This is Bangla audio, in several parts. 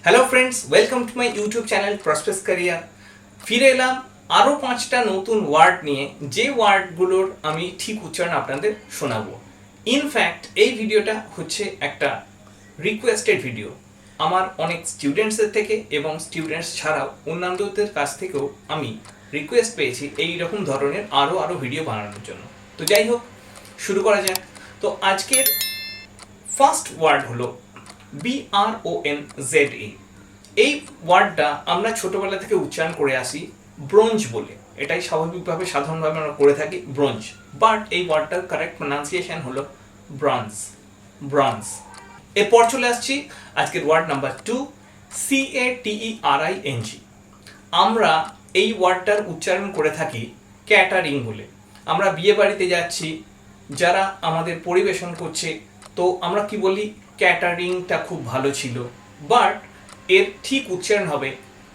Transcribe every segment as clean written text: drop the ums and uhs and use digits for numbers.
Hello friends, welcome to my YouTube channel prospects career. ফিরে এলাম আরও 5টা নতুন ওয়ার্ড নিয়ে, যে ওয়ার্ডগুলোর আমি ঠিক উচ্চারণ আপনাদের শোনাবো। ইনফ্যাক্ট এই ভিডিওটা হচ্ছে একটা রিকোয়েস্টেড ভিডিও আমার অনেক স্টুডেন্টসদের থেকে, এবং স্টুডেন্টস ছাড়াও অন্যান্যদের কাছ থেকেও আমি রিকোয়েস্ট পেয়েছি এই রকম ধরনের আরও ভিডিও বানানোর জন্য। তো যাই হোক, শুরু করা যাক। তো আজকের ফার্স্ট ওয়ার্ড হলো BRONZE। এই ওয়ার্ডটা আমরা ছোটবেলা থেকে উচ্চারণ করে আসি ব্রোঞ্জ বলে। এটাই স্বাভাবিকভাবে সাধারণভাবে আমরা করে থাকি ব্রোঞ্জ, বাট এই ওয়ার্ডটার কারেক্ট প্রনাউন্সিয়েশন হলো ব্রঞ্জ, ব্রঞ্জ। এরপর চলে আসছি আজকের ওয়ার্ড নাম্বার 2, CATERING। আমরা এই ওয়ার্ডটার উচ্চারণ করে থাকি ক্যাটারিং বলে। আমরা বিয়ে বাড়িতে যাচ্ছি, যারা আমাদের পরিবেশন করছে, তো আমরা কি বলি, ক্যাটারিংটা খুব ভালো ছিল, বাট এর ঠিক উচ্চারণ হবে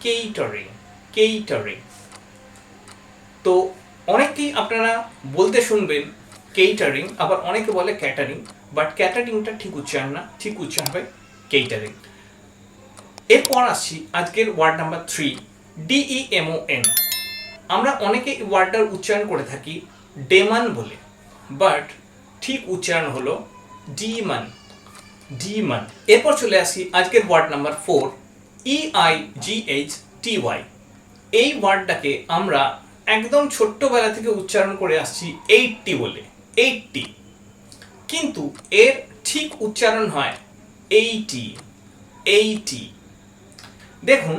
কেইটারিং, কেইটারিং। তো অনেকেই আপনারা বলতে শুনবেন কেইটারিং, আবার অনেকে বলে ক্যাটারিং, বাট ক্যাটারিংটা ঠিক উচ্চারণ না, ঠিক উচ্চারণ হবে কেইটারিং। এরপর আসছি আজকের ওয়ার্ড নাম্বার 3, DEMON। আমরা অনেকে এই ওয়ার্ডটার উচ্চারণ করে থাকি ডেমন বলে, বাট ঠিক উচ্চারণ হলো ডিমন, ডিমন। এরপর চলে আসি আজকের ওয়ার্ড নাম্বার 4, EIGHTY। এই ওয়ার্ডটাকে আমরা একদম ছোট্টবেলা থেকে উচ্চারণ করে আসছি 80 বলে, 80, কিন্তু এর ঠিক উচ্চারণ হয় 80, 80। দেখুন,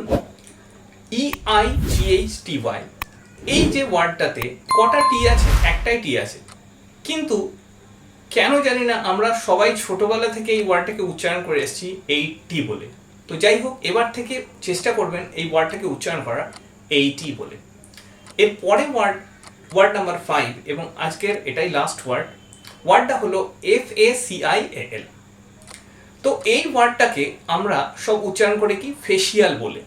EIGHTY এই যে ওয়ার্ডটাতে কটা টি আছে? একটাই টি আছে, কিন্তু কেন জানি না আমরা সবাই ছোটবেলা থেকে এই ওয়ার্ডটাকে উচ্চারণ করে এসেছি 80 বলে। তো যাই হোক, এবার থেকে চেষ্টা করবেন এই ওয়ার্ডটাকে উচ্চারণ করা 80 বলে। এর পরে ওয়ার্ড নাম্বার 5, এবং আজকের এটাই লাস্ট ওয়ার্ডটা হলো FACIAL। তো এই ওয়ার্ডটাকে আমরা সব উচ্চারণ করে কি ফেসিয়াল বলে।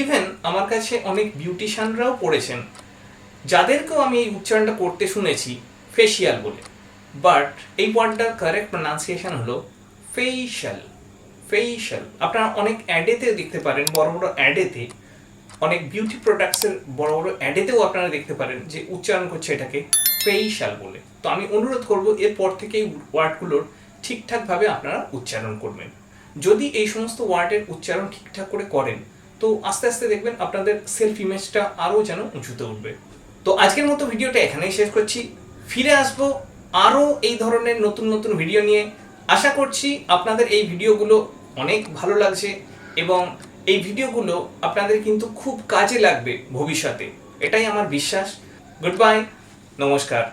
ইভেন আমার কাছে অনেক বিউটিশিয়ানরাও পড়েছেন, যাদেরকেও আমি এই উচ্চারণটা করতে শুনেছি ফেসিয়াল বলে, বাট এই ওয়ার্ডটার কারেক্ট প্রনাউন্সিয়েশন হলো ফেশিয়াল, ফেশিয়াল। আপনারা অনেক অ্যাডেতে দেখতে পারেন, বড় বড় অ্যাডেতে, অনেক বিউটি প্রোডাক্টসের বড় বড় অ্যাডেতেও আপনারা দেখতে পারেন যে উচ্চারণ করছে এটাকে ফেশিয়াল বলে। তো আমি অনুরোধ করব এরপর থেকে এই ওয়ার্ডগুলোর ঠিকঠাকভাবে আপনারা উচ্চারণ করবেন। যদি এই সমস্ত ওয়ার্ডের উচ্চারণ ঠিকঠাক করে করেন, তো আস্তে আস্তে দেখবেন আপনাদের সেলফ ইমেজটা আরও যেন উঁচুতে উঠবে। তো আজকের মতো ভিডিওটা এখানেই শেষ করছি। ফিরে আসবো আরও এই ধরনের নতুন নতুন ভিডিও নিয়ে। আশা করছি আপনাদের এই ভিডিওগুলো অনেক ভালো লাগছে, এবং এই ভিডিওগুলো আপনাদের কিন্তু খুব কাজে লাগবে ভবিষ্যতে, এটাই আমার বিশ্বাস। গুড বাই, নমস্কার।